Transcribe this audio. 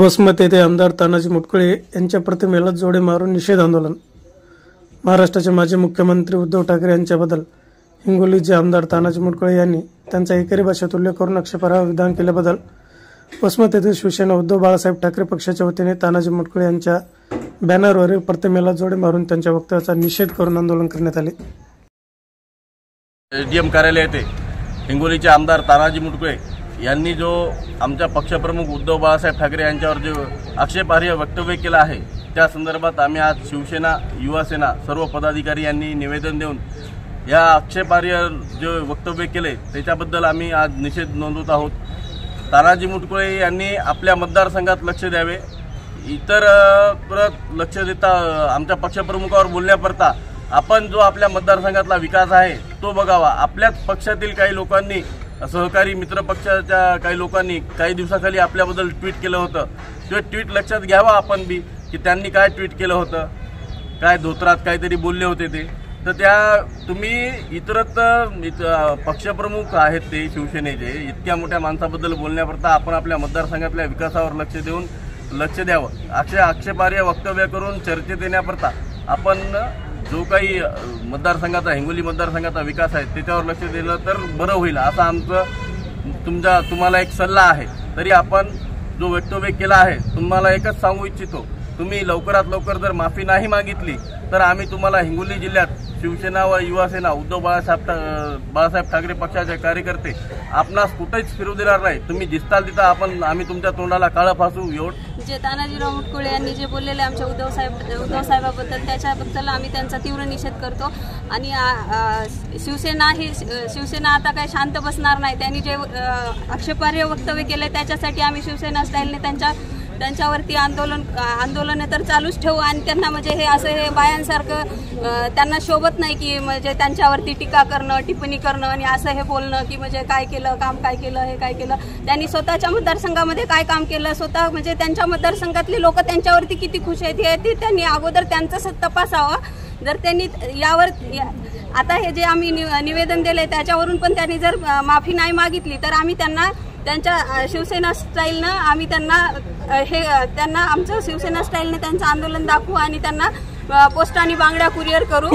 वसमत येथे आमदार तानाजी मुटकुळे यांच्या प्रतिमेला जोडे मारून निषेध आंदोलन। महाराष्ट्राचे माजी मुख्यमंत्री उद्धव ठाकरे यांच्याबद्दल हिंगोलीचे आमदार तानाजी मुटकुळे यांनी त्यांचा एकेरी भाषेत उल्लेख करून आक्षेपार्ह विधान केल्याबद्दल वसमत येथे शिवसेना उद्धव बाळासाहेब ठाकरे पक्षाच्या वतीने तानाजी मुटकुळे यांच्या बॅनरवरील प्रतिमेला जोडे मारून त्यांच्या वक्तव्याचा निषेध करून आंदोलन करण्यात आले। एडीएम कार्यालय येथे हिंगोलीचे आमदार तानाजी मुटकुळे यांनी जो आमच्या पक्षप्रमुख उद्धव बाळासाहेब ठाकरे यांच्यावर जो आक्षेपार्ह वक्तव्य केलं आहे त्या संदर्भात आम्ही आज शिवसेना युवा सेना सर्व पदाधिकारी यांनी निवेदन देऊन या आक्षेपार्ह जो वक्तव्य केले त्याच्याबद्दल आम्ही आज निषेध नोंदवत आहोत। तानाजी मुटकुळे यांनी आपल्या मतदारसंघात लक्ष द्यावे, इतर परत लक्ष देता आमच्या पक्षप्रमुखावर बोलण्याकरता आपण जो आपल्या मतदारसंघातला विकास आहे तो बघावा। आपल्याच पक्षातील काही लोकांनी सहकारी मित्र पक्षाच्या काही लोकांनी काही दिवसाखाली आपल्याबद्दल ट्विट केलं होतं, ते ट्विट लक्षात घ्यावा आपण बी की त्यांनी काय ट्विट केलं होतं, काय धोत्रात काहीतरी बोलले होते ते। तर त्या तुम्ही इतरत्र पक्षप्रमुख आहेत ते शिवसेनेचे, इतक्या मोठ्या माणसाबद्दल बोलण्याकरता आपण आपल्या मतदारसंघातल्या विकासावर लक्ष द्यावं। आक्षेपार्ह वक्तव्य करून चर्चेत येण्याकरता आपण जो काही मतदारसंघाचा हिंगोली मतदारसंघाचा विकास आहे त्याच्यावर लक्ष दिलं तर बरं होईल असा आमचं तुम्हाला एक सल्ला आहे। तरी आपण जो वक्तव्य केला आहे तुम्हाला एकच सांगू इच्छितो, तुम्ही लवकरात लवकर जर माफी नाही मागितली तर आम्ही तुम्हाला हिंगोली जिल्ह्यात शिवसेना व युवा सेना उद्धव बाळासाहेब ठाकरे पक्षाचे कार्यकर्ते आपणास कुठेच फिरू देणार नाही। तुम्ही दिसताल तिथं आम्ही तुमच्या तोंडाला काळं फासू एवढं जे तानाजीराव मुटकुळे यांनी जे बोललेले आमच्या उद्धव साहेबाबद्दल त्याच्याबद्दल आम्ही त्यांचा तीव्र निषेध करतो। आणि शिवसेना आता काय शांत बसणार नाही। त्यांनी जे आक्षेपार्ह वक्तव्य केले त्याच्यासाठी आम्ही शिवसेना स्टाईलने त्यांच्यावरती आंदोलन तर चालूच ठेवू। आणि त्यांना म्हणजे हे असं हे बायांसारखं त्यांना शोभत नाही की म्हणजे त्यांच्यावरती टीका करणं, टिप्पणी करणं आणि असं हे बोलणं की म्हणजे काय केलं, काम काय केलं, हे काय केलं, त्यांनी स्वतःच्या मतदारसंघामध्ये काय काम केलं, स्वतः म्हणजे त्यांच्या मतदारसंघातली लोक त्यांच्यावरती किती खुश आहेत हे त्यांनी अगोदर त्यांचं तपासावं। जर त्यांनी यावर आता हे जे आम्ही निवेदन दिले त्याच्यावरून पण त्यांनी जर माफी नाही मागितली तर आम्ही त्यांच्या शिवसेना स्टाईलनं आम्ही त्यांना आमचं शिवसेना स्टाईलने त्यांचं आंदोलन दाखवू आणि त्यांना पोस्टाने बांगड्या कुरिअर करू।